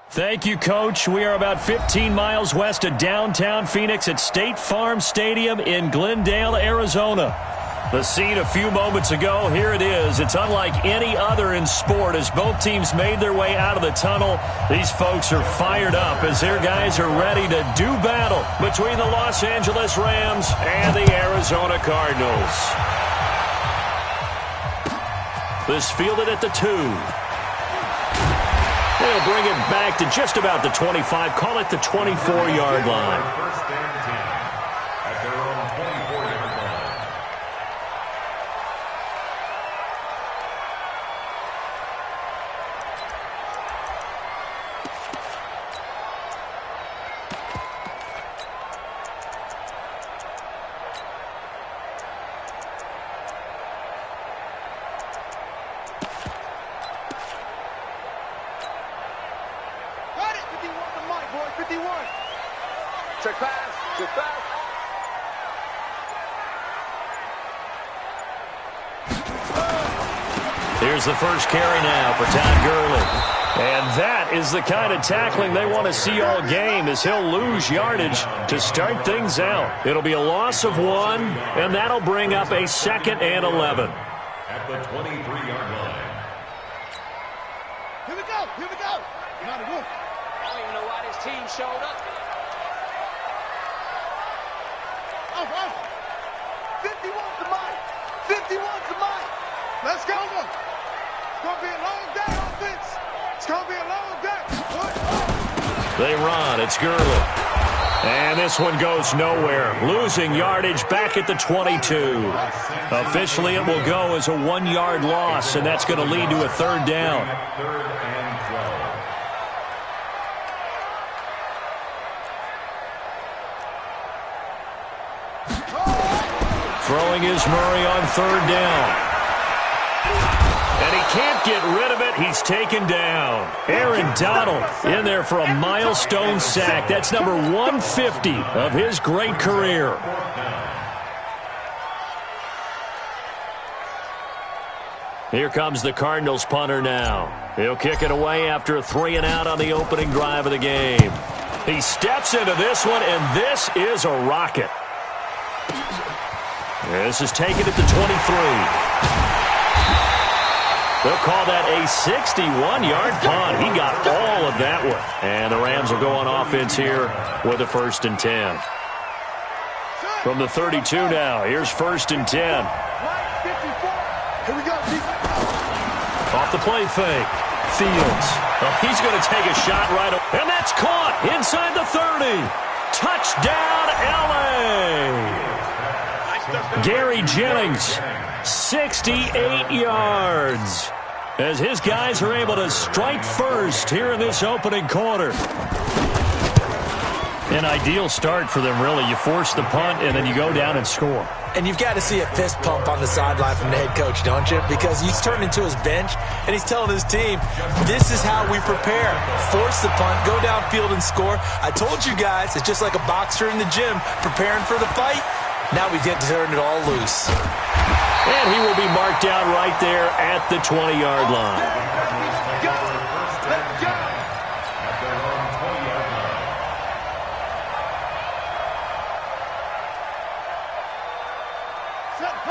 Thank you, Coach. We are about 15 miles west of downtown Phoenix at State Farm Stadium in Glendale, Arizona. The scene a few moments ago, here it is. It's unlike any other in sport as both teams made their way out of the tunnel. These folks are fired up as their guys are ready to do battle between the Los Angeles Rams and the Arizona Cardinals. This fielded at the 2. They'll bring it back to just about the 25, call it the 24-yard line. First and 10 at their own 24-yard line. Check pass. Check pass. Here's the first carry now for Todd Gurley. And that is the kind of tackling they want to see all game as he'll lose yardage to start things out. It'll be a loss of 1, and that'll bring up a 2nd and 11. At the 23-yard line. Here we go. Here we go. Not a wolf. I don't even know why this team showed up. Off. 51's the mic. 51's the mic. Let's go. It's going to be a long day, offense. It's going to be a long day. They run. It's Gurley. And this one goes nowhere. Losing yardage back at the 22. Officially, it will go as a 1-yard loss, and that's going to lead to a 3rd down. Third and 12. Throwing is Murray on 3rd down. And he can't get rid of it. He's taken down. Aaron Donald in there for a milestone sack. That's number 150 of his great career. Here comes the Cardinals punter now. He'll kick it away after a 3-and-out on the opening drive of the game. He steps into this one, and this is a rocket. This is taken at the 23. They'll call that a 61-yard punt. He got all of that one. And the Rams will go on offense here with a 1st and 10. From the 32 now, here's 1st and 10. Here we go. Off the play fake. Fields. Oh, he's going to take a shot right away. And that's caught inside the 30. Touchdown, L.A. Gary Jennings, 68 yards. As his guys are able to strike first here in this opening quarter. An ideal start for them, really. You force the punt, and then you go down and score. And you've got to see a fist pump on the sideline from the head coach, don't you? Because he's turned into his bench, and he's telling his team, this is how we prepare. Force the punt, go downfield and score. I told you guys, it's just like a boxer in the gym preparing for the fight. Now we get to turn it all loose. And he will be marked down right there at the 20-yard line.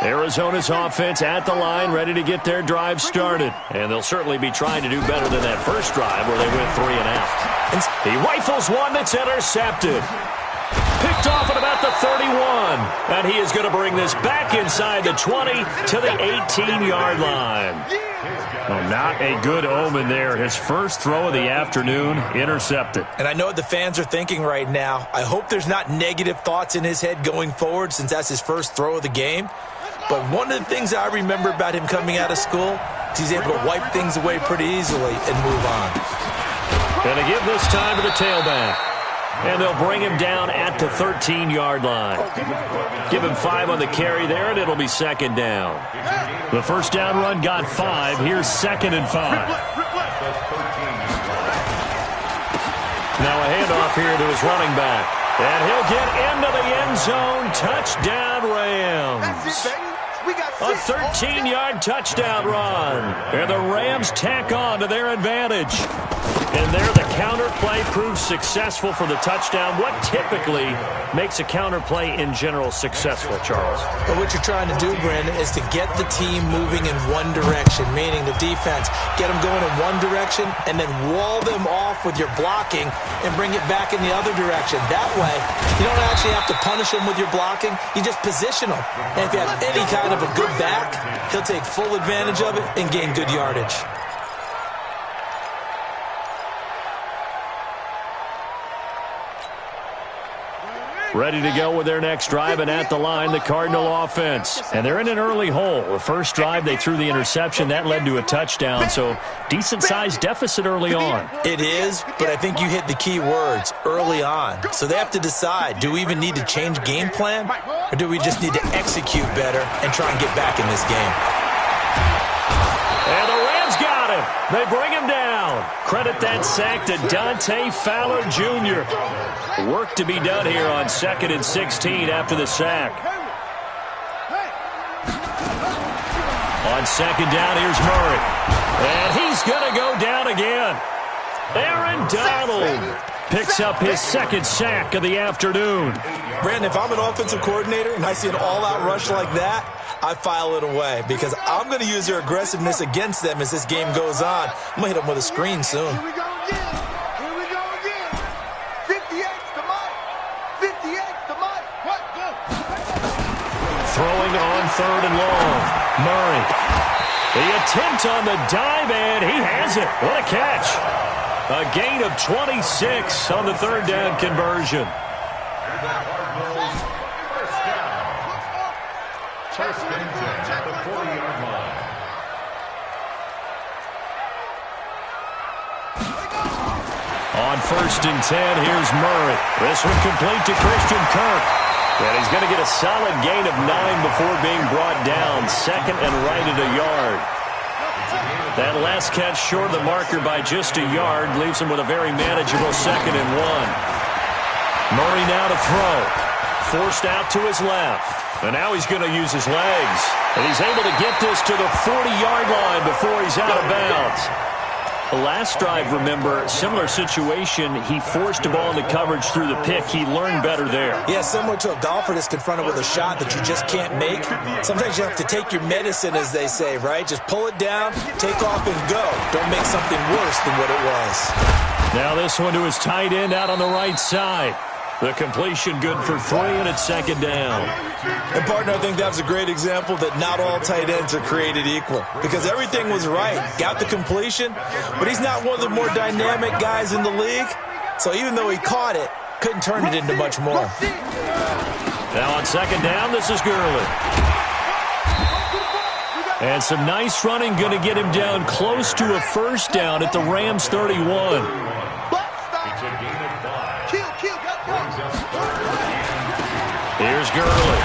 Arizona's offense at the line, ready to get their drive started. And they'll certainly be trying to do better than that first drive where they went 3-and-out. He rifles one that's intercepted. Picked off at about the 31. And he is going to bring this back inside the 20 to the 18-yard line. Oh, not a good omen there. His first throw of the afternoon intercepted. And I know what the fans are thinking right now. I hope there's not negative thoughts in his head going forward since that's his first throw of the game. But one of the things I remember about him coming out of school is he's able to wipe things away pretty easily and move on. Going to give this time to the tailback. And they'll bring him down at the 13-yard line. Give him 5 on the carry there, and it'll be 2nd down. The first down run got 5. Here's 2nd and 5. Now a handoff here to his running back. And he'll get into the end zone. Touchdown, Rams. That's it, baby. We got A 13-yard touchdown run. And the Rams tack on to their advantage. And there the counter play proves successful for the touchdown. What typically makes a counter play in general successful, Charles? But what you're trying to do, Brandon, is to get the team moving in one direction, meaning the defense, get them going in one direction and then wall them off with your blocking and bring it back in the other direction. That way, you don't actually have to punish them with your blocking. You just position them. And if you have any kind of a good back, he'll take full advantage of it and gain good yardage. Ready to go with their next drive, and at the line, the Cardinal offense. And they're in an early hole. The first drive, they threw the interception. That led to a touchdown, so decent-sized deficit early on. It is, but I think you hit the key words, early on. So they have to decide, do we even need to change game plan, or do we just need to execute better and try and get back in this game? And the Rams got him. They bring him down. Credit that sack to Dante Fowler Jr. Work to be done here on 2nd and 16 after the sack. On 2nd down, here's Murray. And he's going to go down again. Aaron Donald picks up his 2nd sack of the afternoon. Brandon, if I'm an offensive coordinator and I see an all-out rush like that, I file it away because I'm going to use their aggressiveness against them as this game goes on. I'm going to hit them with a screen soon. Here we go again. Here we go again. 58's the Mike. 58's the Mike. What? Go. Throwing on 3rd and long. Murray. The attempt on the dive, and he has it. What a catch. A gain of 26 on the 3rd down conversion. First and 10 at the 40-yard line. On 1st and 10, here's Murray. This one complete to Christian Kirk. And he's going to get a solid gain of 9 before being brought down. 2nd and right at a yard. That last catch short of the marker by just a yard leaves him with a very manageable 2nd and 1. Murray now to throw. Forced out to his left. And now he's going to use his legs. And he's able to get this to the 40-yard line before he's out of bounds. The last drive, remember, similar situation. He forced a ball into coverage through the pick. He learned better there. Yeah, similar to a golfer that's confronted with a shot that you just can't make. Sometimes you have to take your medicine, as they say, right? Just pull it down, take off, and go. Don't make something worse than what it was. Now this one to his tight end out on the right side. The completion good for 3, and it's 2nd down. And, partner, I think that was a great example that not all tight ends are created equal because everything was right. Got the completion, but he's not one of the more dynamic guys in the league. So even though he caught it, couldn't turn it into much more. Now on 2nd down, this is Gurley. And some nice running going to get him down close to a 1st down at the Rams 31. Here's Gurley.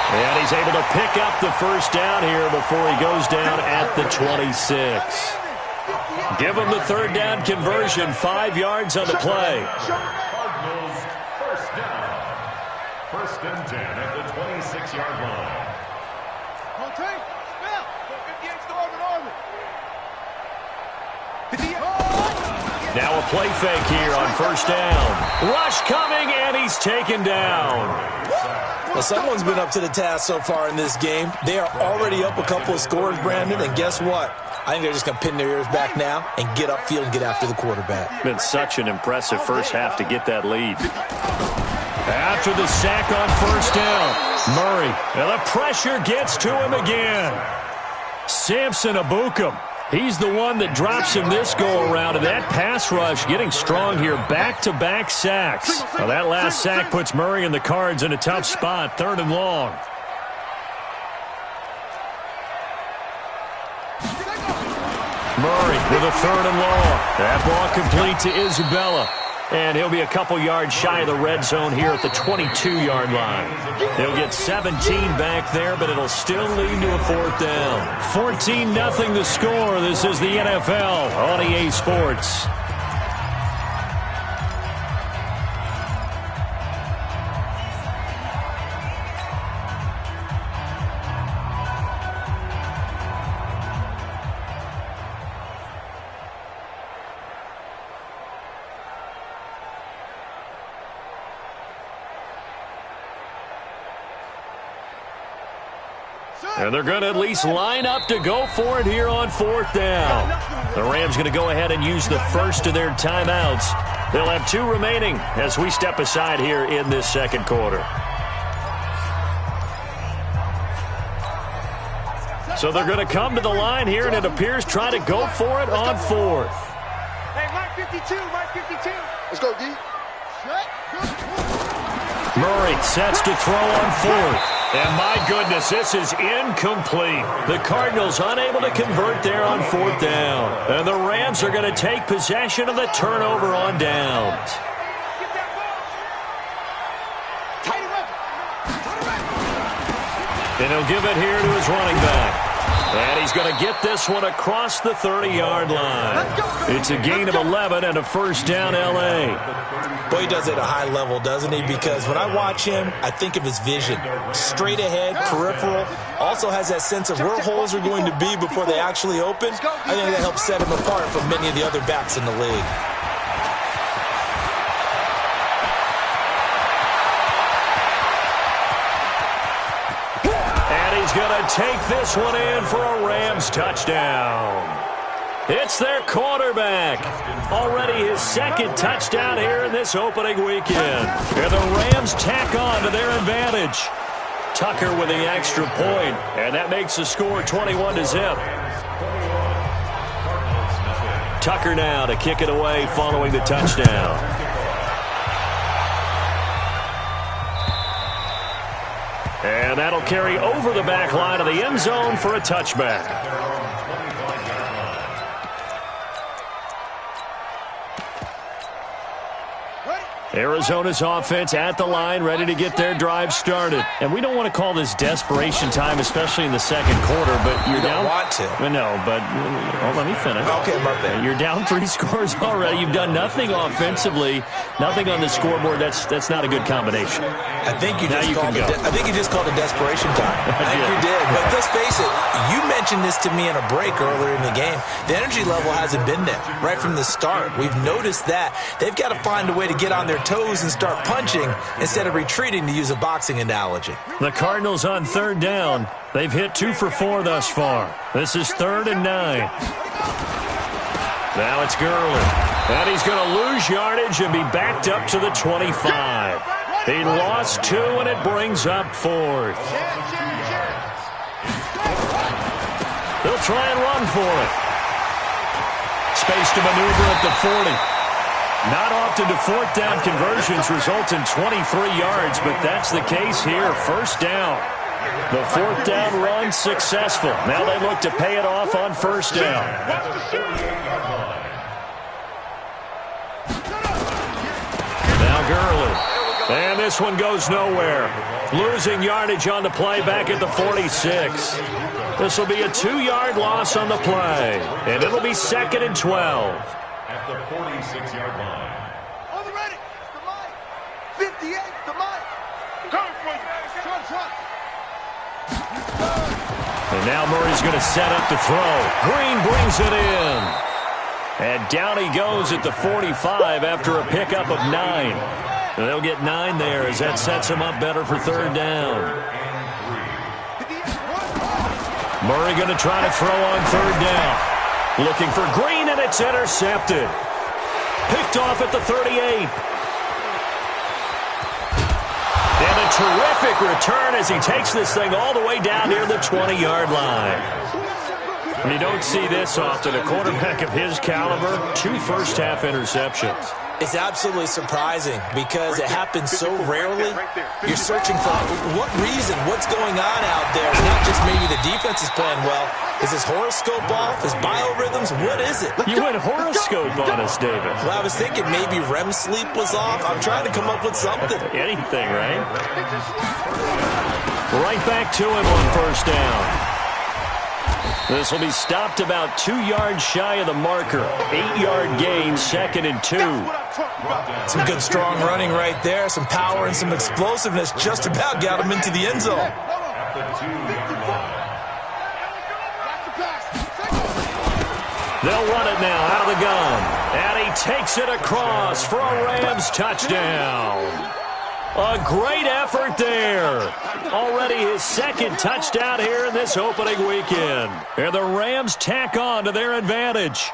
And he's able to pick up the 1st down here before he goes down at the 26. Give him the 3rd down conversion, 5 yards on the play. Cardinals first down. 1st and 10 at the 26-yard line. Okay, spell. 58's the orbit. Now a play fake here on 1st down. Rush coming, and he's taken down. Well, someone's been up to the task so far in this game. They are already up a couple of scores, Brandon, and guess what? I think they're just going to pin their ears back now and get upfield and get after the quarterback. Been such an impressive first half to get that lead. After the sack on 1st down, Murray. And the pressure gets to him again. Samson Abukum. He's the one that drops him this go-around, and that pass rush getting strong here. Back-to-back sacks. Now that last sack puts Murray and the Cards in a tough spot, 3rd and long. Murray with a 3rd and long. That ball complete to Isabella. And he'll be a couple yards shy of the red zone here at the 22-yard line. They'll get 17 back there, but it'll still lead to a 4th down. 14-0 the score. This is the NFL on EA Sports. And they're going to at least line up to go for it here on 4th down. The Rams going to go ahead and use the first of their timeouts. They'll have 2 remaining as we step aside here in this second quarter. So they're going to come to the line here, and it appears try to go for it on 4th. Hey, Mark 52, Mark 52. Let's go, D. Murray sets to throw on 4th. And my goodness, this is incomplete. The Cardinals unable to convert there on 4th down. And the Rams are going to take possession of the turnover on downs. And he'll give it here to his running back. And he's going to get this one across the 30-yard line. It's a gain of 11 and a first down, L.A. Boy, he does it at a high level, doesn't he? Because when I watch him, I think of his vision. Straight ahead, peripheral. Also has that sense of where holes are going to be before they actually open. I think that helps set him apart from many of the other backs in the league. He's going to take this one in for a Rams touchdown. It's their quarterback. Already his second touchdown here in this opening weekend. And the Rams tack on to their advantage. Tucker with the extra point, and that makes the score 21-0. Tucker now to kick it away following the touchdown. And that'll carry over the back line of the end zone for a touchback. Arizona's offense at the line, ready to get their drive started. And we don't want to call this desperation time, especially in the second quarter, but you're down. You don't want to. No, but let me finish. Okay, my bad. You're down 3 scores already. You've done nothing offensively, nothing on the scoreboard. That's not a good combination. I think you just called it desperation time. I think you did. But let's face it, you mentioned this to me in a break earlier in the game. The energy level hasn't been there right from the start. We've noticed that. They've got to find a way to get on their toes and start punching instead of retreating, to use a boxing analogy. The Cardinals on 3rd down. They've hit 2 for 4 thus far. This is 3rd and 9. Now it's Gurley. And he's going to lose yardage and be backed up to the 25. He lost 2, and it brings up 4th. They'll try and run for it. Space to maneuver at the 40. Not often do 4th down conversions result in 23 yards, but that's the case here. First down. The 4th down run successful. Now they look to pay it off on 1st down. Now Gurley. And this one goes nowhere. Losing yardage on the play back at the 46. This will be a 2-yard loss on the play. And it'll be 2nd and 12. At the 46-yard line. On the ready. The Mike. 58. The Mike. Come for you. Trump. And now Murray's going to set up to throw. Green brings it in. And down he goes at the 45 after a pickup of 9. And they'll get 9 there as that sets him up better for 3rd down. Murray going to try to throw on 3rd down. Looking for Green, and it's intercepted. Picked off at the 38. And a terrific return as he takes this thing all the way down near the 20-yard line. And you don't see this often. A quarterback of his caliber, 2 first-half interceptions. It's absolutely surprising because it happens so rarely. You're searching for what reason, what's going on out there. It's not just maybe the defense is playing well. Is his horoscope off? His biorhythms? What is it? You went horoscope on us, David. Well, I was thinking maybe REM sleep was off. I'm trying to come up with something. Anything, right? Right back to him on 1st down. This will be stopped about 2 yards shy of the marker. 8-yard gain, 2nd and 2. Some good strong running right there. Some power and some explosiveness just about got him into the end zone. At the 2-yard line. They'll run it now out of the gun. And he takes it across for a Rams touchdown. A great effort there. Already his second touchdown here in this opening weekend. And the Rams tack on to their advantage.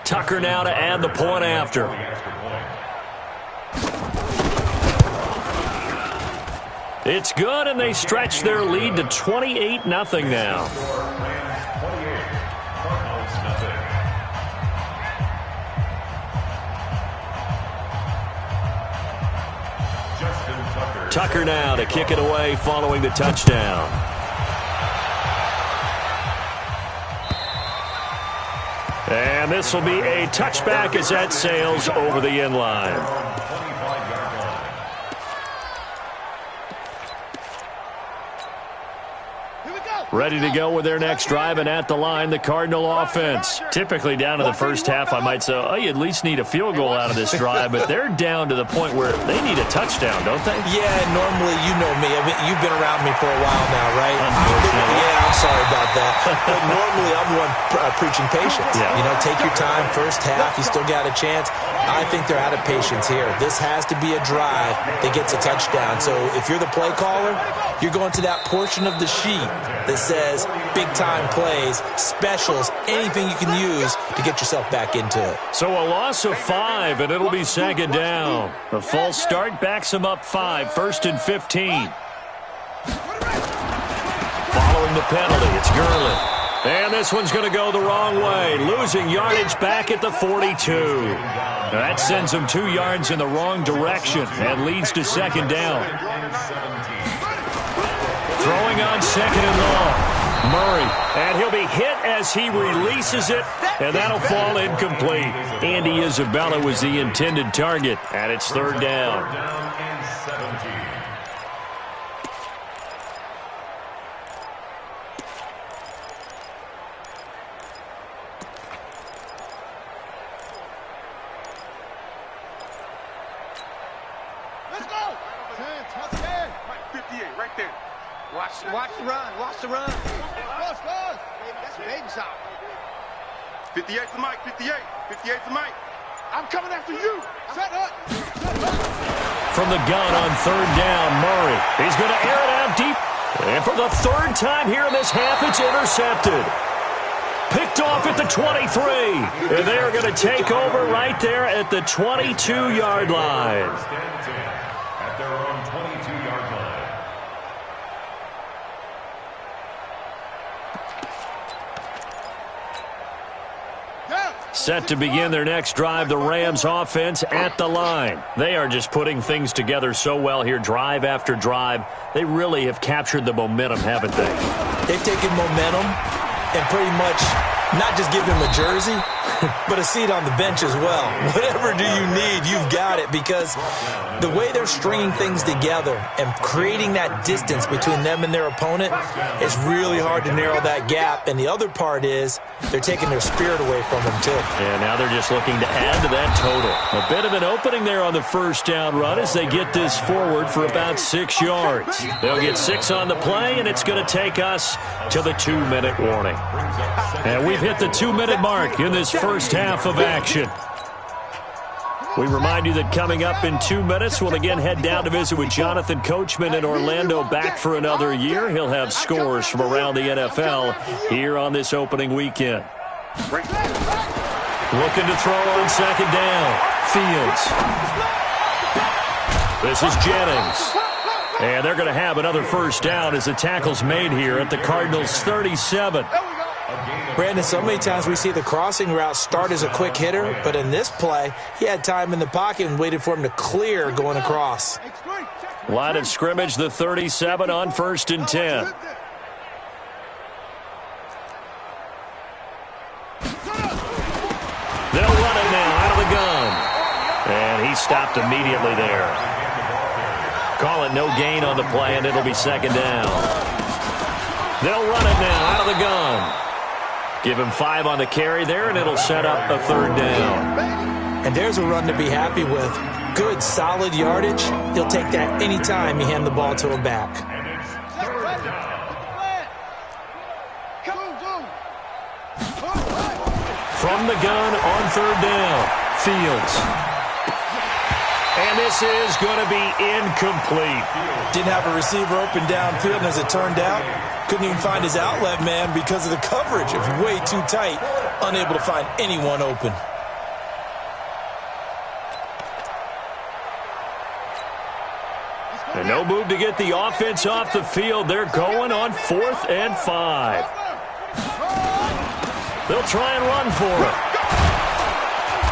Tucker now to add the point after. It's good, and they stretch their lead to 28-0 now. Tucker now to kick it away following the touchdown. And this will be a touchback as that sails over the end line. Ready to go with their next drive, and at the line, the Cardinal offense. Typically down to the first half, I might say, oh, you at least need a field goal out of this drive, but they're down to the point where they need a touchdown, don't they? Yeah, normally, you know me. I mean, you've been around me for a while now, right? I'm sorry about that. But normally, I'm the one preaching patience. Yeah. You know, take your time, first half, you still got a chance. I think they're out of patience here. This has to be a drive that gets a touchdown. So if you're the play caller, you're going to that portion of the sheet that says big-time plays, specials, anything you can use to get yourself back into it. So a loss of 5, and it'll be second down. The false start backs them up 5, 1st and 15. Following the penalty, it's Gurley. And this one's going to go the wrong way, losing yardage back at the 42. That sends them 2 yards in the wrong direction and leads to second down. Throwing on second and long. Murray, and he'll be hit as he releases it, and that'll fall incomplete. Andy Isabella was the intended target, and it's third down. Watch the run. Watch the run. Watch, that's baby shot. 58 to Mike. 58 to Mike. I'm coming after you. Set up. From the gun on third down, Murray. He's going to air it out deep. And for the third time here in this half, it's intercepted. Picked off at the 23. And they're going to take over right there at the 22-yard line. At their own 22-yard line. Set to begin their next drive, the Rams offense at the line. They are just putting things together so well here, drive after drive. They really have captured the momentum, haven't they? They've taken momentum and pretty much not just give them a jersey, but a seat on the bench as well. Whatever do you need, you've got it, because the way they're stringing things together and creating that distance between them and their opponent is really hard to narrow that gap. And the other part is they're taking their spirit away from them, too. And now they're just looking to add to that total. A bit of an opening there on the first down run as they get this forward for about 6 yards. They'll get 6 on the play, and it's going to take us to the 2-minute warning. And we've hit the 2-minute mark in this first half of action. We remind you that coming up in 2 minutes, we'll again head down to visit with Jonathan Coachman in Orlando, back for another year. He'll have scores from around the NFL here on this opening weekend. Looking to throw on second down. Fields. This is Jennings. And they're going to have another first down as the tackle's made here at the Cardinals' 37. Brandon, so many times we see the crossing route start as a quick hitter, but in this play, he had time in the pocket and waited for him to clear going across. Line of scrimmage, the 37 on 1st and 10. They'll run it now out of the gun. And he stopped immediately there. Call it no gain on the play, and it'll be second down. They'll run it now out of the gun. Give him 5 on the carry there, and it'll set up a third down. And there's a run to be happy with. Good, solid yardage. He'll take that any time you hand the ball to him back. From the gun on third down, Fields. And this is going to be incomplete. Didn't have a receiver open downfield, and as it turned out, couldn't even find his outlet man because of the coverage. It was way too tight, unable to find anyone open. And no move to get the offense off the field. They're going on 4th and 5. They'll try and run for it.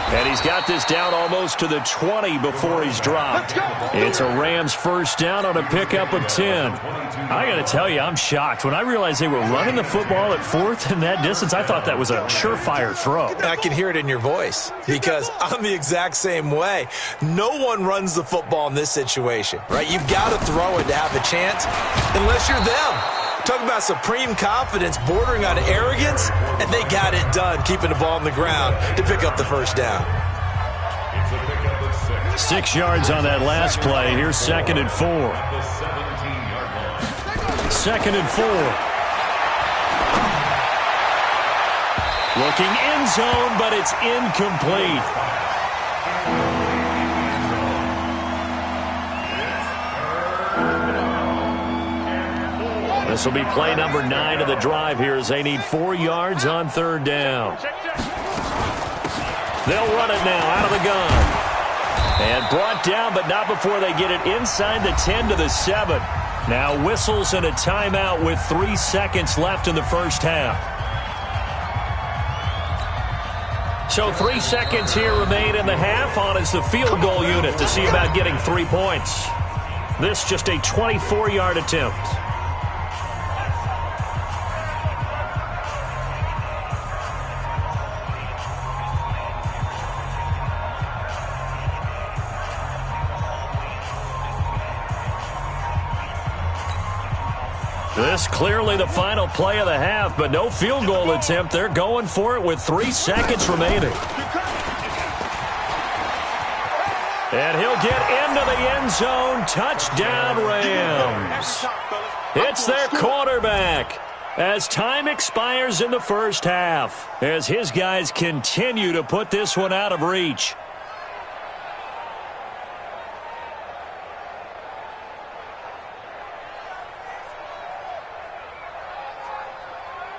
And he's got this down almost to the 20 before he's dropped. It's a Rams first down on a pickup of 10. I got to tell you, I'm shocked. When I realized they were running the football at 4th in that distance, I thought that was a surefire throw. I can hear it in your voice because I'm the exact same way. No one runs the football in this situation, right? You've got to throw it to have a chance unless you're them. Talk about supreme confidence bordering on arrogance, and they got it done, keeping the ball on the ground to pick up the first down. 6 yards on that last play. Here's 2nd and 4. 2nd and 4. Looking end zone, but it's incomplete. This will be play number 9 of the drive here as they need 4 yards on 3rd down. They'll run it now out of the gun. And brought down, but not before they get it inside the 10 to the 7. Now whistles and a timeout with 3 seconds left in the first half. So 3 seconds here remain in the half on as the field goal unit to see about getting 3 points. This just a 24-yard attempt. This clearly the final play of the half, but no field goal attempt. They're going for it with 3 seconds remaining. And he'll get into the end zone. Touchdown, Rams. It's their quarterback as time expires in the first half, as his guys continue to put this one out of reach.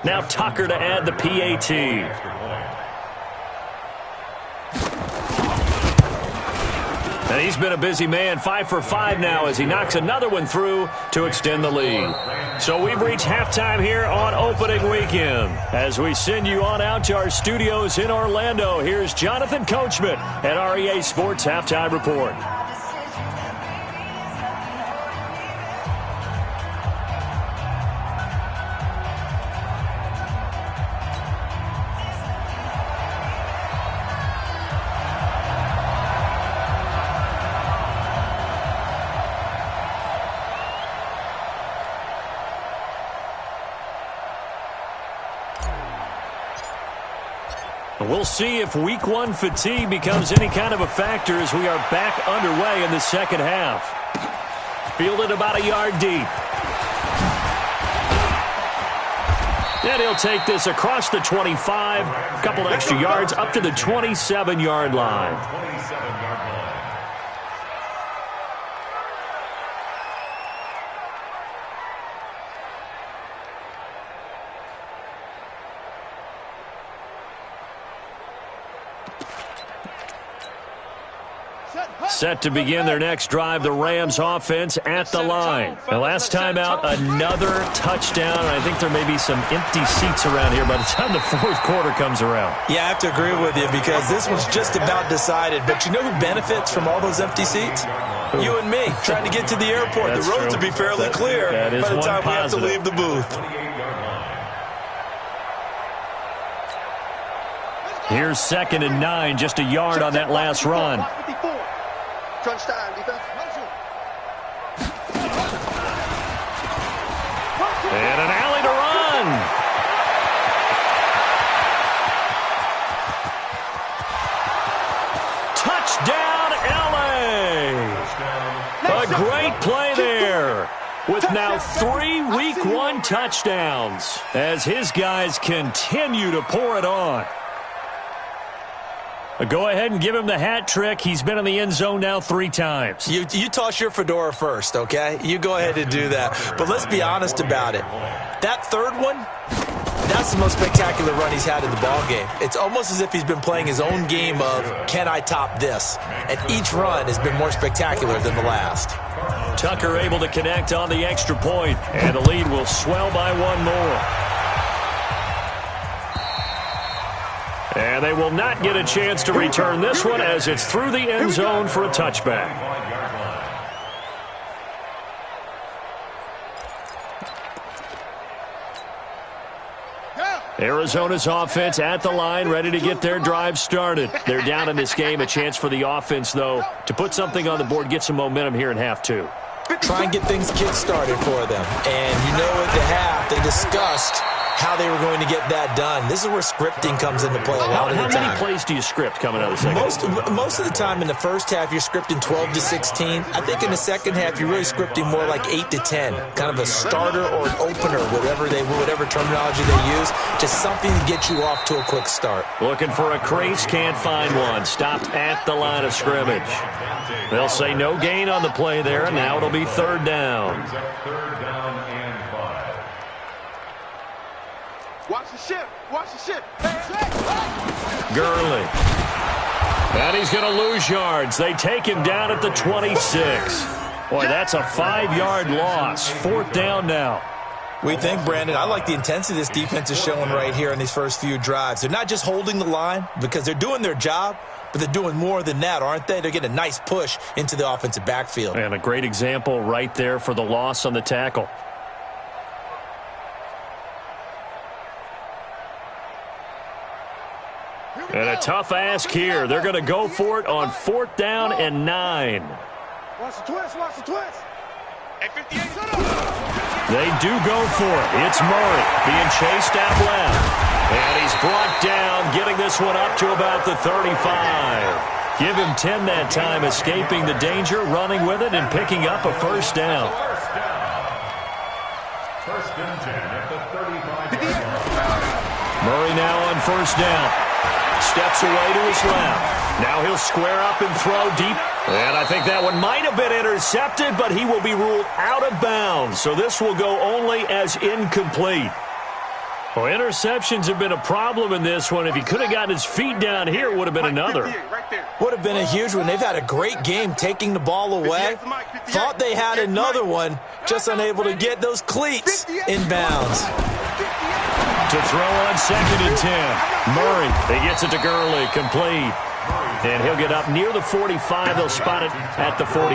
Now Tucker to add the PAT. And he's been a busy man, 5 for 5 now as he knocks another one through to extend the lead. So we've reached halftime here on opening weekend. As we send you on out to our studios in Orlando, here's Jonathan Coachman at REA Sports Halftime Report. We'll see if week 1 fatigue becomes any kind of a factor as we are back underway in the second half. Fielded about a yard deep. And he'll take this across the 25, a couple extra yards up to the 27-yard line. Set to begin their next drive, the Rams offense at the line. The last time out, another touchdown. I think there may be some empty seats around here by the time the fourth quarter comes around. Yeah, I have to agree with you because this one's just about decided. But you know who benefits from all those empty seats? You and me, trying to get to the airport. The roads will be fairly clear by the time we have to leave the booth. Here's 2nd and 9, just a yard on that last run. Crunch time, defense. And an alley to run. Touchdown, LA. A great play there. With now 3 week 1 touchdowns as his guys continue to pour it on. Go ahead and give him the hat trick. He's been in the end zone now 3 times. You toss your fedora first, okay? You go ahead and do that. But let's be honest about it. That third one, that's the most spectacular run he's had in the ballgame. It's almost as if he's been playing his own game of, can I top this? And each run has been more spectacular than the last. Tucker able to connect on the extra point, and the lead will swell by 1 more. And they will not get a chance to return this one as it's through the end zone for a touchback. Arizona's offense at the line, ready to get their drive started. They're down in this game. A chance for the offense, though, to put something on the board, get some momentum here in half 2. Try and get things kick-started for them. And you know at the half, they discussed how they were going to get that done. This is where scripting comes into play a lot of the time. How many plays do you script coming out of the second? Most of the time in the first half, you're scripting 12 to 16. I think in the second half, you're really scripting more like 8 to 10. Kind of a starter or an opener, whatever terminology they use. Just something to get you off to a quick start. Looking for a crease, can't find one. Stopped at the line of scrimmage. They'll say no gain on the play there, and now it'll be 3rd down. Watch the ship. Watch the ship. Gurley. And he's going to lose yards. They take him down at the 26. Boy, that's a 5-yard loss. 4th down now. We think, Brandon, I like the intensity this defense is showing right here in these first few drives. They're not just holding the line because they're doing their job, but they're doing more than that, aren't they? They're getting a nice push into the offensive backfield. And a great example right there for the loss on the tackle. And a tough ask here. They're going to go for it on 4th down and 9. Watch the twist. Watch the twist. They do go for it. It's Murray being chased out left. And he's brought down, getting this one up to about the 35. Give him 10 that time, escaping the danger, running with it, and picking up a 1st down. 1st and 10 at the 35. Murray now on 1st down. Steps away to his left. Now he'll square up and throw deep. And I think that one might have been intercepted, but he will be ruled out of bounds. So this will go only as incomplete. Well, interceptions have been a problem in this one. If he could have gotten his feet down here, it would have been another. Would have been a huge one. They've had a great game taking the ball away. Thought they had another one, just unable to get those cleats in bounds. To throw on 2nd and 10. Murray, he gets it to Gurley, complete. And he'll get up near the 45. They'll spot it at the 44.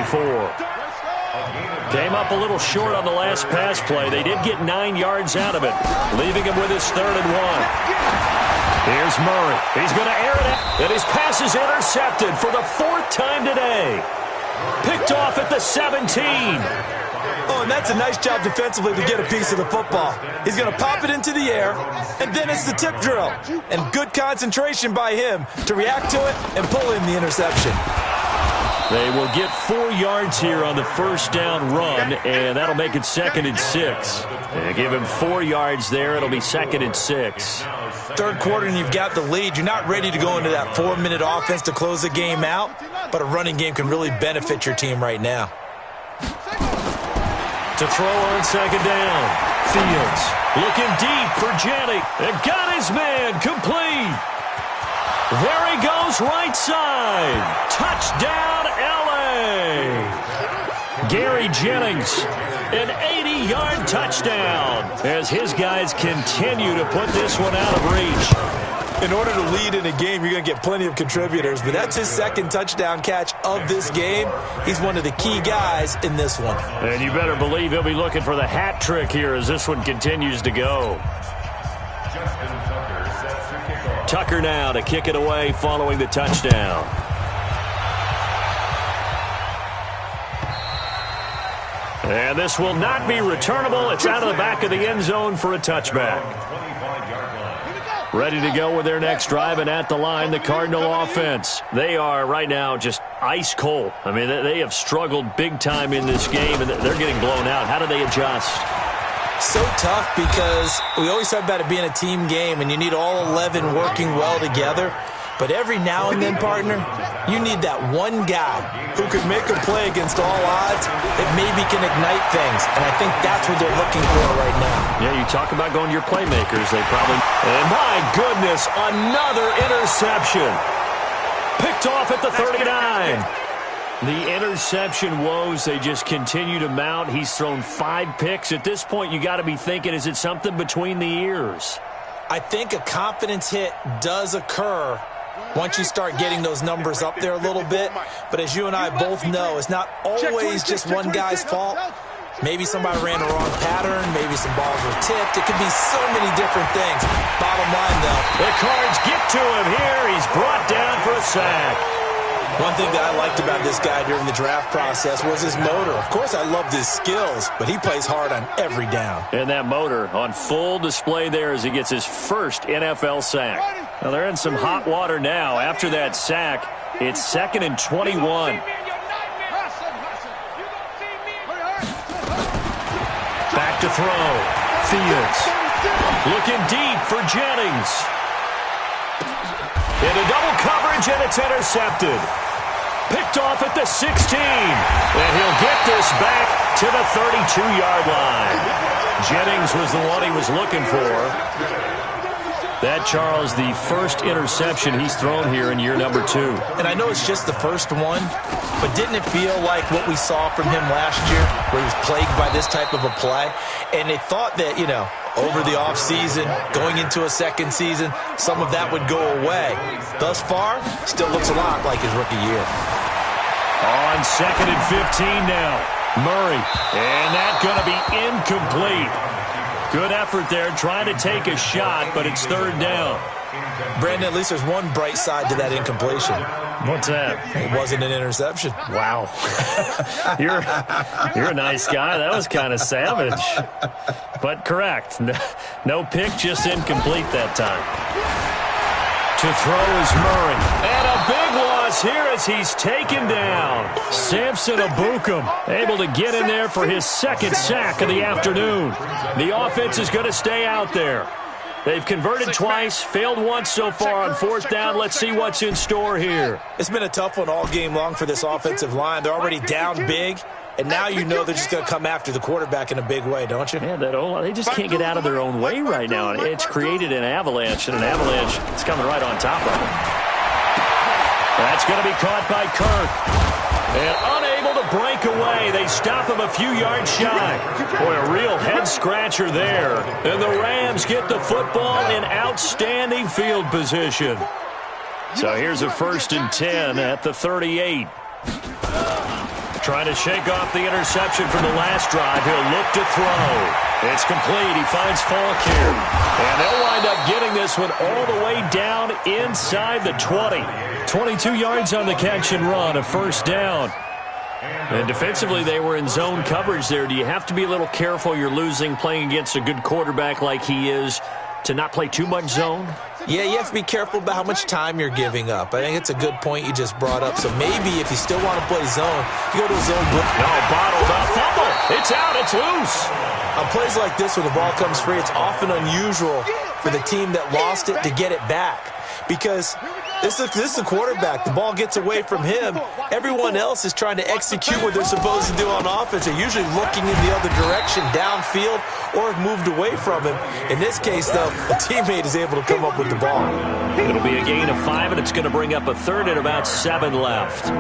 Came up a little short on the last pass play. They did get 9 yards out of it, leaving him with his 3rd and 1. Here's Murray. He's going to air it out. And his pass is intercepted for the 4th time today. Picked off at the 17. Oh, and that's a nice job defensively to get a piece of the football. He's going to pop it into the air, and then it's the tip drill. And good concentration by him to react to it and pull in the interception. They will get 4 yards here on the 1st down run, and that'll make it 2nd and 6. And give him 4 yards there. It'll be 2nd and 6. 3rd quarter, and you've got the lead. You're not ready to go into that 4-minute offense to close the game out, but a running game can really benefit your team right now. To throw on 2nd down. Fields looking deep for Jennings. And got his man complete. There he goes right side. Touchdown, L.A. Gary Jennings, an 80-yard touchdown as his guys continue to put this one out of reach. In order to lead in a game, you're going to get plenty of contributors, but that's his 2nd touchdown catch of this game. He's one of the key guys in this one. And you better believe he'll be looking for the hat trick here as this one continues to go. Tucker now to kick it away following the touchdown. And this will not be returnable. It's out of the back of the end zone for a touchback. Ready to go with their next drive, and at the line, the Cardinal offense. They are right now just ice cold. I mean, they have struggled big time in this game, and they're getting blown out. How do they adjust? So tough because we always talk about it being a team game, and you need all 11 working well together. But every now and then, partner, you need that one guy who can make a play against all odds that maybe can ignite things. And I think that's what they're looking for right now. Yeah, you talk about going to your playmakers. They probably... And my goodness, another interception. Picked off at the 39. The interception woes, they just continue to mount. He's thrown 5 picks. At this point, you got to be thinking, is it something between the ears? I think a confidence hit does occur once you start getting those numbers up there a little bit. But as you and I both know, it's not always just one guy's fault. Maybe somebody ran the wrong pattern. Maybe some balls were tipped. It could be so many different things. Bottom line, though, the Cards get to him here. He's brought down for a sack. One thing that I liked about this guy during the draft process was his motor. Of course, I loved his skills, but he plays hard on every down. And that motor on full display there as he gets his first NFL sack. Now, they're in some hot water now. After that sack, it's 2nd and 21. Back to throw. Fields looking deep for Jennings. Into double coverage, and it's intercepted. Picked off at the 16. And he'll get this back to the 32-yard line. Jennings was the one he was looking for. That, Charles, the first interception he's thrown here in year number 2. And I know it's just the first one, but didn't it feel like what we saw from him last year, where he was plagued by this type of a play? And they thought that, you know, over the offseason, going into a second season, some of that would go away. Thus far, still looks a lot like his rookie year. On 2nd and 15 now. Murray. And that's going to be incomplete. Good effort there, trying to take a shot, but it's 3rd down. Brandon, at least there's one bright side to that incompletion. What's that? It wasn't an interception. Wow. You're a nice guy. That was kind of savage. But correct. No pick, just incomplete that time. To throw is Murray. And a big loss here as he's taken down. Samson Abukum able to get in there for his 2nd sack of the afternoon. The offense is going to stay out there. They've converted twice, failed once so far on 4th down. Let's see what's in store here. It's been a tough one all game long for this offensive line. They're already down big, and now you know they're just going to come after the quarterback in a big way, don't you? Yeah, they just can't get out of their own way right now. It's created an avalanche, and an avalanche is coming right on top of them. That's going to be caught by Kirk. And unable to break away. They stop him a few yards shy. Boy, a real head-scratcher there. And the Rams get the football in outstanding field position. So here's a 1st and 10 at the 38. Trying to shake off the interception from the last drive. He'll look to throw. It's complete. He finds Falk here. And they'll wind up getting this one all the way down inside the 20. 22 yards on the catch and run, a 1st down. And defensively, they were in zone coverage there. Do you have to be a little careful you're losing playing against a good quarterback like he is to not play too much zone? Yeah, you have to be careful about how much time you're giving up. I think it's a good point you just brought up. So maybe if you still want to play zone, you go to a zone. No, bottled up. Fumble. It's out. It's loose. On plays like this where the ball comes free, it's often unusual for the team that lost it to get it back. Because this is the quarterback. The ball gets away from him. Everyone else is trying to execute what they're supposed to do on offense. They're usually looking in the other direction, downfield, or moved away from him. In this case, though, a teammate is able to come up with the ball. It'll be a gain of 5, and it's going to bring up a 3rd and about 7 left.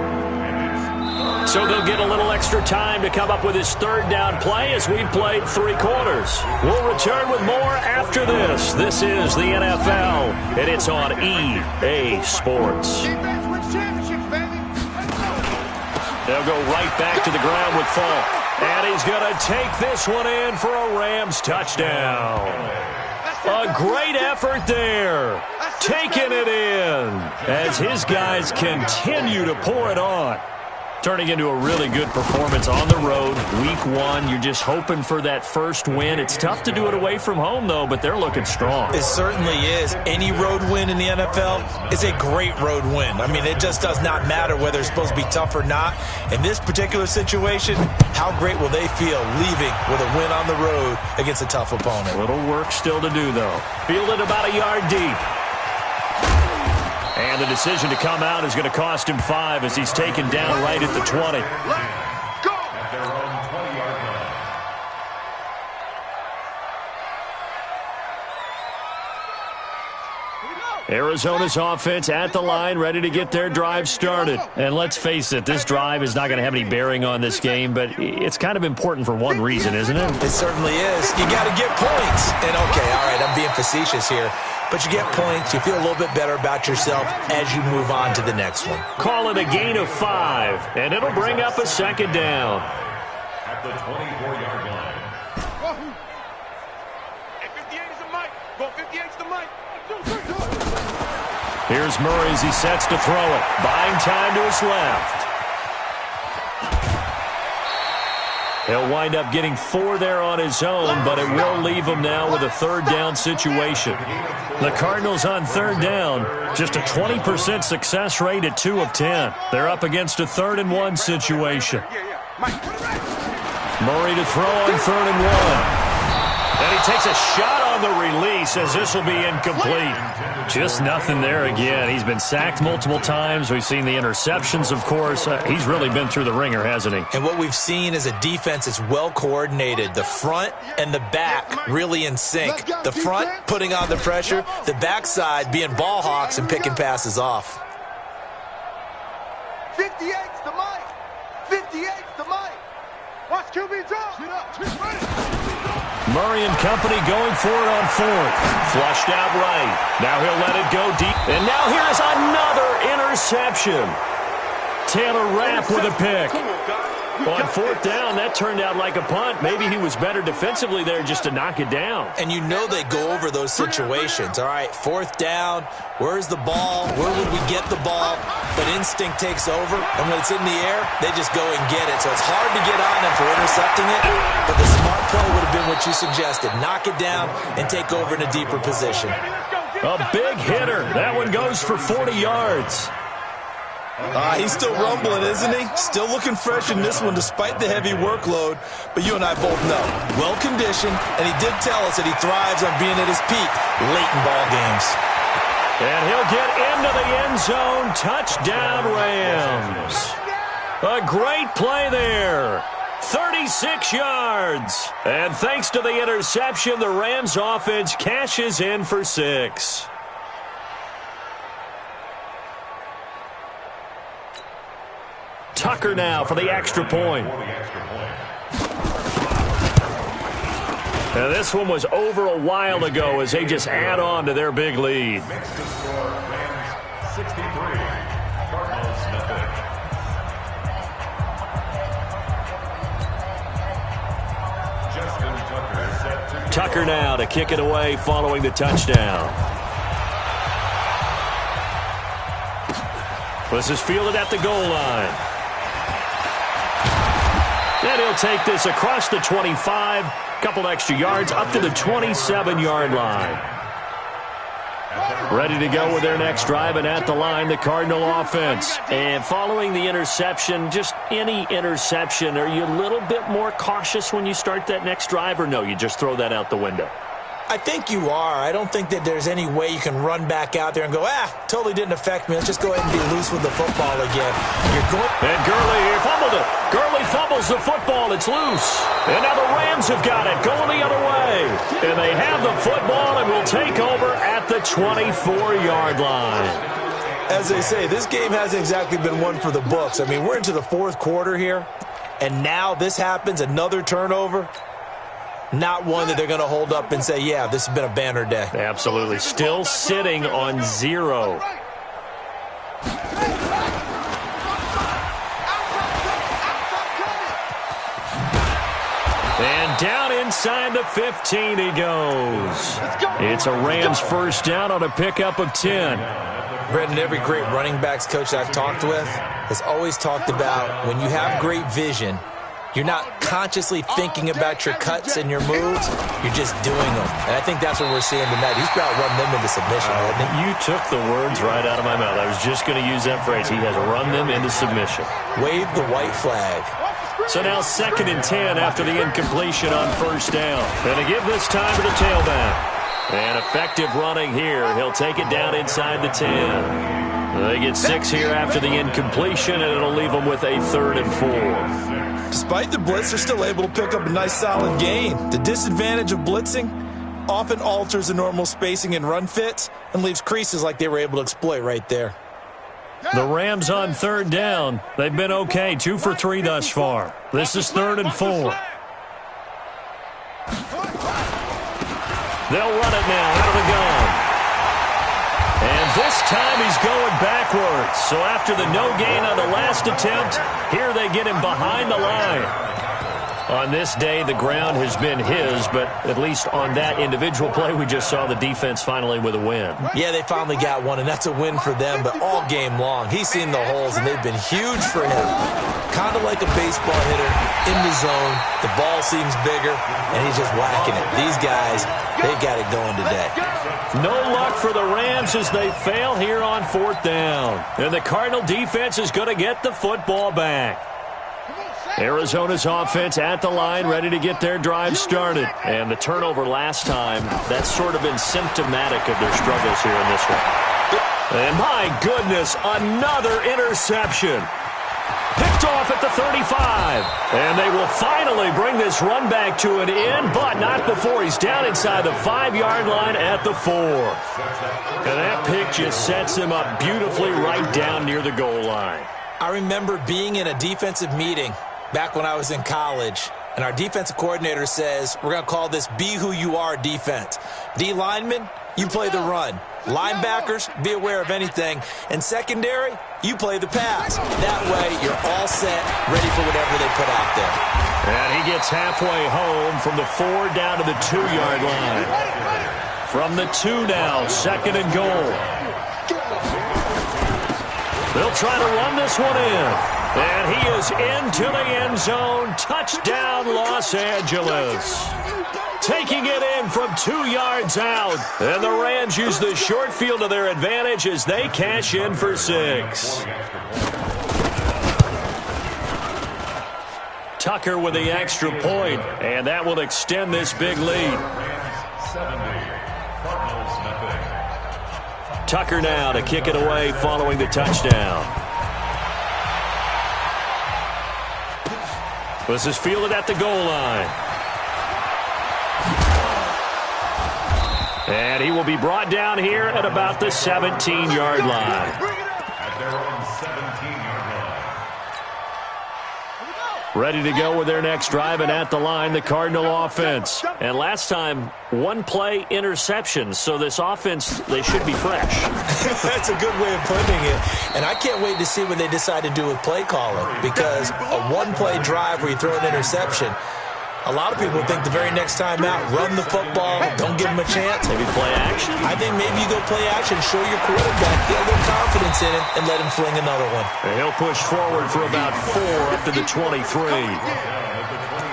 So they'll get a little extra time to come up with his 3rd down play as we've played 3 quarters. We'll return with more after this. This is the NFL, and it's on EA Sports. They'll go right back to the ground with Falk. And he's going to take this one in for a Rams touchdown. A great effort there. Taking it in as his guys continue to pour it on. Turning into a really good performance on the road. Week 1, you're just hoping for that first win. It's tough to do it away from home, though, but they're looking strong. It certainly is. Any road win in the NFL is a great road win. I mean, it just does not matter whether it's supposed to be tough or not. In this particular situation, how great will they feel leaving with a win on the road against a tough opponent? A little work still to do, though. Fielded about a yard deep. And the decision to come out is going to cost him 5 as he's taken down right at the 20. At their own 20-yard line. Arizona's offense at the line, ready to get their drive started. And let's face it, this drive is not going to have any bearing on this game, but it's kind of important for one reason, isn't it? It certainly is. You got to get points. And, okay, all right, I'm being facetious here. But you get points, you feel a little bit better about yourself as you move on to the next one. Call it a gain of 5, and it'll bring up a second down. At the 24-yard line. Hey, 58 is the mic. Go 58's the mic. Here's Murray as he sets to throw it. Buying time to his left. He'll wind up getting 4 there on his own, but it will leave him now with a third down situation. The Cardinals on third down, just a 20% success rate at 2 of 10. They're up against a 3rd and 1 situation. Murray to throw on 3rd and 1. And he takes a shot on the release as this will be incomplete. Just nothing there again. He's been sacked multiple times. We've seen the interceptions, of course. He's really been through the ringer, hasn't he? And what we've seen is a defense that's well coordinated. The front and the back really in sync. The front putting on the pressure, the backside being ball hawks and picking passes off. 58's the mic. 58's the mic. Watch QB draw. Murray and company going for it on 4th. Flushed out right. Now he'll let it go deep. And now here's another interception. Taylor Rapp with a pick. On 4th down, that turned out like a punt. Maybe he was better defensively there just to knock it down. And you know they go over those situations. All right, 4th down, where's the ball? Where would we get the ball? But instinct takes over, and when it's in the air, they just go and get it. So it's hard to get on them for intercepting it, but the smart play would have been what you suggested. Knock it down and take over in a deeper position. A big hitter. That one goes for 40 yards. He's still rumbling, isn't he? Still looking fresh in this one despite the heavy workload. But you and I both know, well-conditioned, and he did tell us that he thrives on being at his peak late in ball games. And he'll get into the end zone. Touchdown, Rams. A great play there. 36 yards. And thanks to the interception, the Rams offense cashes in for 6. Tucker now for the extra point. Now this one was over a while ago as they just add on to their big lead. Makes the score Rams 63. Cardinals nothing. Justin Tucker set to Tucker now to kick it away following the touchdown. This is fielded at the goal line. And he'll take this across the 25, couple extra yards, up to the 27-yard line. Ready to go with their next drive, and at the line, the Cardinal offense. And following the interception, just any interception, are you a little bit more cautious when you start that next drive, or no, you just throw that out the window? I think you are. I don't think that there's any way you can run back out there and go, totally didn't affect me. Let's just go ahead and be loose with the football again. And Gurley fumbled it. Gurley fumbles the football. It's loose. And now the Rams have got it, going the other way. And they have the football and will take over at the 24-yard line. As they say, this game hasn't exactly been one for the books. I mean, we're into the 4th quarter here, and now this happens, another turnover. Not one that they're going to hold up and say, yeah, this has been a banner day. Absolutely. Still sitting on 0. And down inside the 15 he goes. It's a Rams first down on a pickup of 10. Brendan, every great running backs coach I've talked with has always talked about when you have great vision, you're not consciously thinking about your cuts and your moves. You're just doing them. And I think that's what we're seeing tonight. He's about run them into submission, hasn't he? You took the words right out of my mouth. I was just going to use that phrase. He has run them into submission. Wave the white flag. So now 2nd and 10 after the incompletion on first down. And to give this time to the tailback. And effective running here. He'll take it down inside the 10. They get 6 here after the incompletion, and it'll leave them with a 3rd and 4. Despite the blitz, they're still able to pick up a nice solid gain. The disadvantage of blitzing often alters the normal spacing and run fits and leaves creases like they were able to exploit right there. The Rams on 3rd down. They've been okay, 2 for 3 thus far. This is 3rd and 4. They'll run it now out of the gun. And this time he's going backwards. So after the no gain on the last attempt, here they get him behind the line. On this day, the ground has been his, but at least on that individual play, we just saw the defense finally with a win. Yeah, they finally got one, and that's a win for them, but all game long, he's seen the holes, and they've been huge for him. Kind of like a baseball hitter in the zone. The ball seems bigger, and he's just whacking it. These guys, they've got it going today. No luck for the Rams as they fail here on 4th down. And the Cardinal defense is going to get the football back. Arizona's offense at the line, ready to get their drive started. And the turnover last time, that's sort of been symptomatic of their struggles here in this one. And my goodness, another interception. Picked off at the 35. And they will finally bring this run back to an end, but not before he's down inside the 5-yard line at the 4. And that pick just sets him up beautifully right down near the goal line. I remember being in a defensive meeting back when I was in college, and our defensive coordinator says, we're going to call this Be Who You Are defense. D linemen, you play the run. Linebackers, be aware of anything. And secondary, you play the pass. That way, you're all set, ready for whatever they put out there. And he gets halfway home from the 4 down to the 2-yard line. From the 2 now, 2nd and goal. They'll try to run this one in. And he is into the end zone. Touchdown, Los Angeles. Taking it in from 2 yards out. And the Rams use the short field to their advantage as they cash in for 6. Tucker with the extra point, and that will extend this big lead. Tucker now to kick it away following the touchdown. This is fielded at the goal line. And he will be brought down here at about the 17-yard line. At their own 17-yard line. Ready to go with their next drive, and at the line, the Cardinal offense. And last time, 1-play interception, so this offense, they should be fresh. That's a good way of putting it. And I can't wait to see what they decide to do with play calling, because a 1-play drive where you throw an interception, a lot of people think the very next time out, run the football, don't give them a chance. Maybe play action. I think maybe you go play action, show your quarterback, get a little confidence in it, and let him fling another one. And he'll push forward for about 4 up to the 23.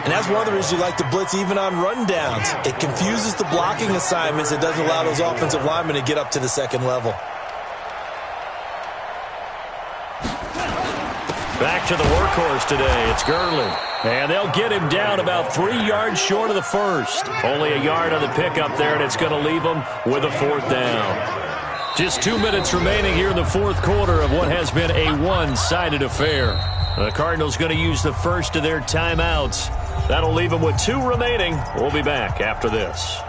And that's one of the reasons you like to blitz even on rundowns. It confuses the blocking assignments. It doesn't allow those offensive linemen to get up to the second level. Back to the workhorse today. It's Gurley. And they'll get him down about 3 yards short of the first. Only a yard on the pickup there, and it's going to leave him with a 4th down. Just 2 minutes remaining here in the 4th quarter of what has been a one-sided affair. The Cardinals going to use the first of their timeouts. That'll leave them with 2 remaining. We'll be back after this.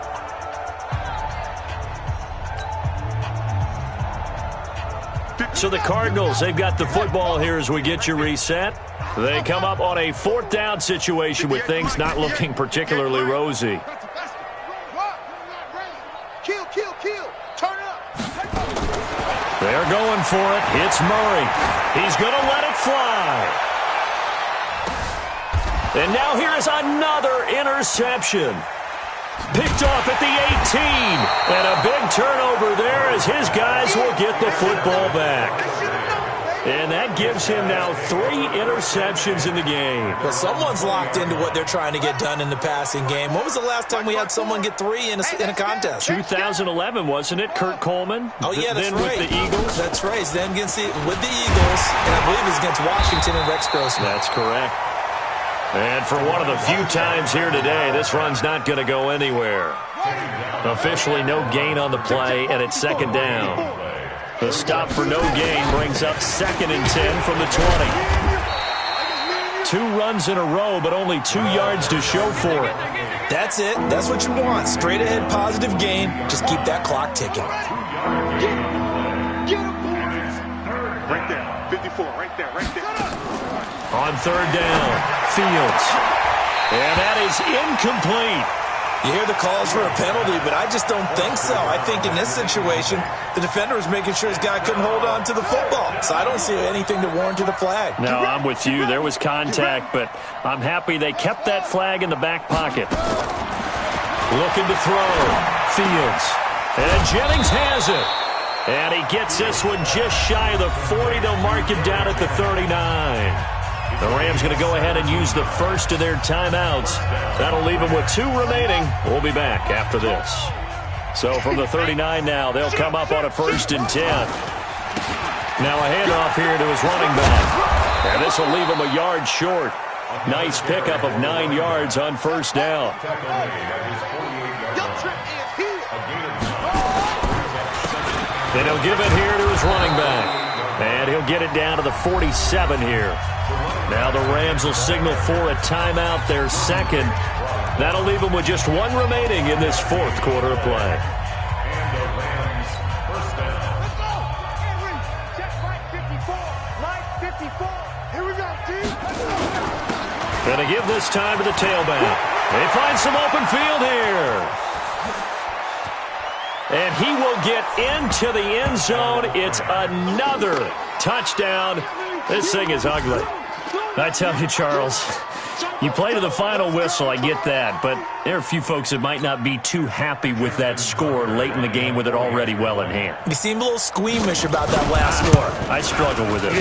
So the Cardinals, they've got the football here as we get you reset. They come up on a 4th down situation with things not looking particularly rosy. Kill. Turn up. They're going for it. It's Murray. He's going to let it fly. And now here is another interception. Picked off at the 18. And a big turnover there as his guys will get the football back. And that gives him now 3 interceptions in the game. Well, someone's locked into what they're trying to get done in the passing game. When was the last time we had someone get 3 in a contest? 2011, wasn't it? Kurt Coleman? Oh, yeah, that's then right. With the Eagles? That's right. Then with the Eagles, and I believe it's against Washington and Rex Grossman. That's correct. And for one of the few times here today, this run's not going to go anywhere. Officially no gain on the play, and it's second down. The stop for no gain brings up 2nd and 10 from the 20. 2 runs in a row, but only 2 yards to show for it. That's it. That's what you want. Straight ahead positive gain. Just keep that clock ticking. Right there. 54. Right there. Right there. On 3rd down, Fields. And that is incomplete. You hear the calls for a penalty, but I just don't think so. I think in this situation, the defender was making sure his guy couldn't hold on to the football. So I don't see anything to warrant a flag. No, I'm with you. There was contact, but I'm happy they kept that flag in the back pocket. Looking to throw. Fields. And Jennings has it. And he gets this one just shy of the 40. They'll mark him down at the 39. The Rams going to go ahead and use the first of their timeouts. That'll leave them with 2 remaining. We'll be back after this. So from the 39 now, they'll come up on a 1st and 10. Now a handoff here to his running back. And this will leave him a yard short. Nice pickup of 9 yards on 1st down. And he'll give it here to his running back. And he'll get it down to the 47 here. Now the Rams will signal for a timeout, their 2nd. That'll leave them with just 1 remaining in this 4th quarter of play. And the Rams first down. Let's go. Check right 54. Right 54. Here we go, team. Gonna give this time to the tailback. They find some open field here. And he will get into the end zone. It's another touchdown. This thing is ugly. I tell you, Charles, you play to the final whistle, I get that, but there are a few folks that might not be too happy with that score late in the game with it already well in hand. You seem a little squeamish about that last score. I struggle with it.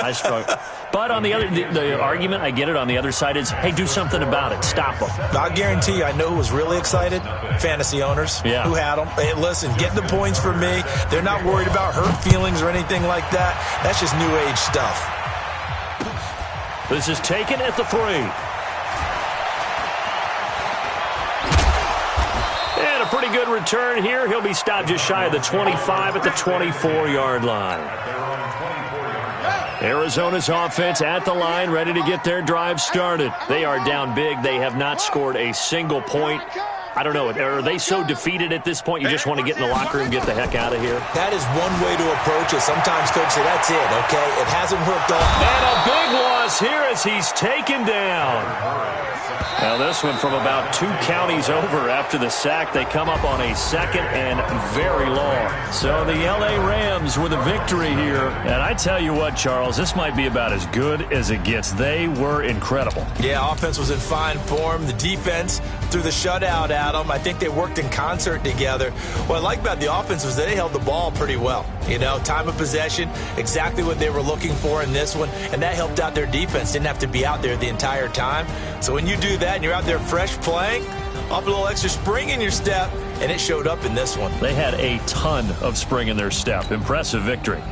I struggle. But on the other, the argument, I get it, on the other side is, hey, do something about it. Stop them. I'll guarantee you, I know who was really excited. Fantasy owners who had them. Hey, listen, get the points for me. They're not worried about hurt feelings or anything like that. That's just new age stuff. This is taken at the 3. And a pretty good return here. He'll be stopped just shy of the 25 at the 24-yard line. Arizona's offense at the line, ready to get their drive started. They are down big. They have not scored a single point. I don't know. Are they so defeated at this point you just want to get in the locker room and get the heck out of here? That is one way to approach it. Sometimes coaches say, that's it, okay? It hasn't hooked up. And a big loss here as he's taken down. Now this one from about 2 counties over after the sack. They come up on a 2nd and very long. So the L.A. Rams with a victory here. And I tell you what, Charles, this might be about as good as it gets. They were incredible. Yeah, offense was in fine form. The defense threw the shutout at them. I think they worked in concert together. What I like about the offense was they held the ball pretty well. You know, time of possession, exactly what they were looking for in this one, and that helped out their defense. Didn't have to be out there the entire time. So when you do that and you're out there fresh playing, up a little extra spring in your step, and it showed up in this one. They had a ton of spring in their step. Impressive victory.